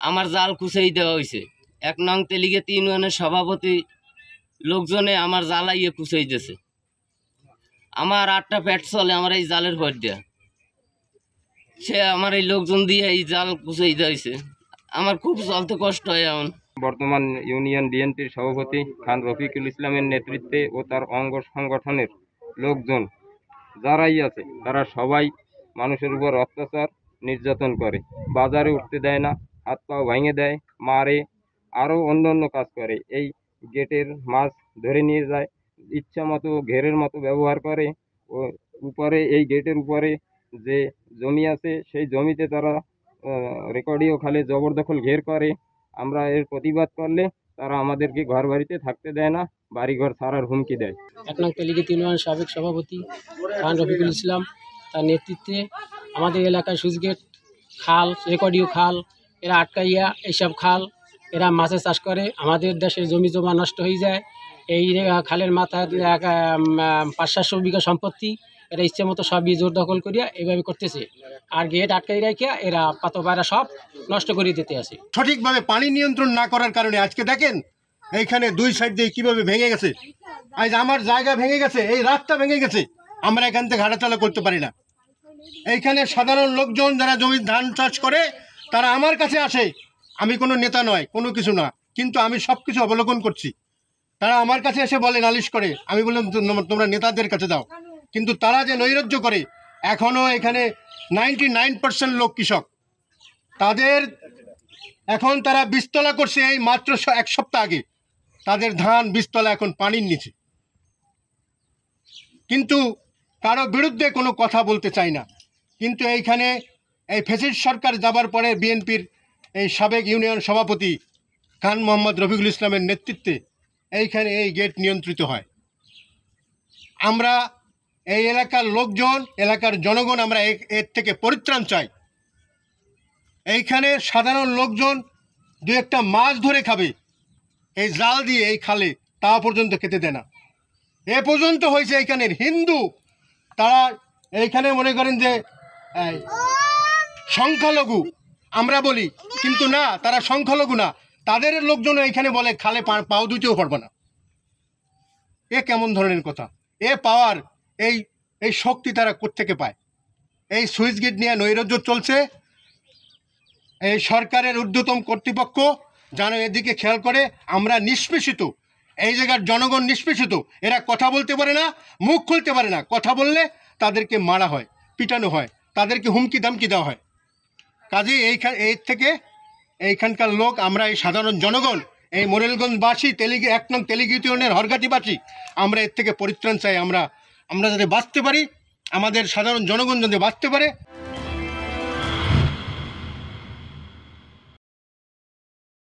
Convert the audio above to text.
আমার জাল কুচাই দেওয়া হয়েছে। 1 নং তেলিগেতি ইউনিয়নের সভাপতি লোকজনে আমার জ্বালাইয়ে কুচাই দিয়েছে। আমার 8টা পেট চলে আমার এই জালের ভর দেওয়া। সে আমার এই লোকজন দিয়ে এই জাল কুচাই দেওয়া হয়েছে। আমার খুব চলতে কষ্ট হয় এখন। বর্তমান ইউনিয়ন বিএনপির সভাপতি খান রফিকুল ইসলামের নেতৃত্বে ও তার অঙ্গ সংগঠনের লোকজন যারাই আছে তারা সবাই মানুষের উপর অত্যাচার নির্যাতন করে। বাজারে উঠতে দেয় না, হাত পাও ভেঙে দেয়, মারে, আরও অন্য কাজ করে। এই গেটের মাছ ধরে নিয়ে যায়, ইচ্ছা মতো ঘেরের মতো ব্যবহার করে। ও উপরে এই গেটের উপরে যে জমি আছে সেই জমিতে তারা রেকর্ডিও খালে জবরদখল ঘের করে। আমরা এর প্রতিবাদ করলে তারা আমাদেরকে ঘর বাড়িতে থাকতে দেয় না, বাড়িঘর ছাড়ার হুমকি দেয়। 1 নং তেলিগেতি ইউনিয়নের সাবেক সভাপতি খান রফিকুল ইসলাম তার নেতৃত্বে আমাদের এলাকায় সুইচ গেট, খাল, রেকর্ডিও খাল এরা আটকাইয়া এইসব খাল এরা মাছের চাষ করে। আমাদের দেশের জমি জমা নষ্ট হয়ে যায়। এই খালের মাথায় 500-700 বিঘা সম্পত্তি এরা ইচ্ছে মতো সবই জোর দখল করিয়া এইভাবে করতেছে। আর গেট আটকাই রাখিয়া এরা পাতো বাইরা সব নষ্ট করে দিতে আসে। সঠিকভাবে পানি নিয়ন্ত্রণ না করার কারণে আজকে দেখেন এইখানে 2 সাইড দিয়ে কীভাবে ভেঙে গেছে। আজ আমার জায়গা ভেঙে গেছে, এই রাস্তা ভেঙে গেছে, আমরা এখান থেকে হাঁটাচলা করতে পারি না। এইখানে সাধারণ লোকজন যারা জমির ধান চাষ করে তারা আমার কাছে আসে। আমি কোনো নেতা নয়, কোনো কিছু না, কিন্তু আমি সব কিছু অবলোকন করছি। তারা আমার কাছে এসে বলে, নালিশ করে। আমি বললাম তোমরা নেতাদের কাছে দাও। কিন্তু তারা যে নৈরাজ্য করে, এখনও এখানে 99% লোক কৃষক। তাদের এখন তারা বীজতলা করছে এই মাত্র 1 সপ্তাহ আগে। তাদের ধান বীজতলা এখন পানির নিচে, কিন্তু কারো বিরুদ্ধে কোনো কথা বলতে চায় না। কিন্তু এইখানে এই ফ্যাসিস্ট সরকার যাবার পরে বিএনপির এই সাবেক ইউনিয়ন সভাপতি খান মোহাম্মদ রফিকুল ইসলামের নেতৃত্বে এইখানে এই গেট নিয়ন্ত্রিত হয়। আমরা এই এলাকার লোকজন, এলাকার জনগণ আমরা এর থেকে পরিত্রাণ চাই। এইখানে সাধারণ লোকজন 2-1টা মাছ ধরে খাবে এই জাল দিয়ে এই খালে, তা পর্যন্ত খেতে দেয় না। এ পর্যন্ত হয়েছে এইখানের হিন্দু তারা এইখানে মনে করেন যে সংখ্যালঘু আমরা বলি, কিন্তু না, তারা সংখ্যালঘু না। তাদের লোকজন এইখানে বলে খালে পাও ধুতেও পারবে না। এ কেমন ধরনের কথা? এ পাওয়ার এই শক্তি তারা কোত্থেকে পায়? এই সুইচ গেট নিয়ে নৈরাজ্য চলছে। এই সরকারের ঊর্ধ্বতন কর্তৃপক্ষ যেন এদিকে খেয়াল করে। আমরা নিষ্পেষিত, এই জায়গার জনগণ নিষ্পেষিত। এরা কথা বলতে পারে না, মুখ খুলতে পারে না। কথা বললে তাদেরকে মারা হয়, পিটানো হয়, তাদেরকে হুমকি দামকি দেওয়া হয়। কাজেই এর থেকে এইখানকার লোক, আমরা এই সাধারণ জনগণ, এই মোরেলগঞ্জবাসী, 1 নং তেলিগেতি ইউনিয়নের হরগাটিবাসী, আমরা এর থেকে পরিত্রাণ চাই। আমরা যাতে বাঁচতে পারি, আমাদের সাধারণ জনগণ যাতে বাঁচতে পারে,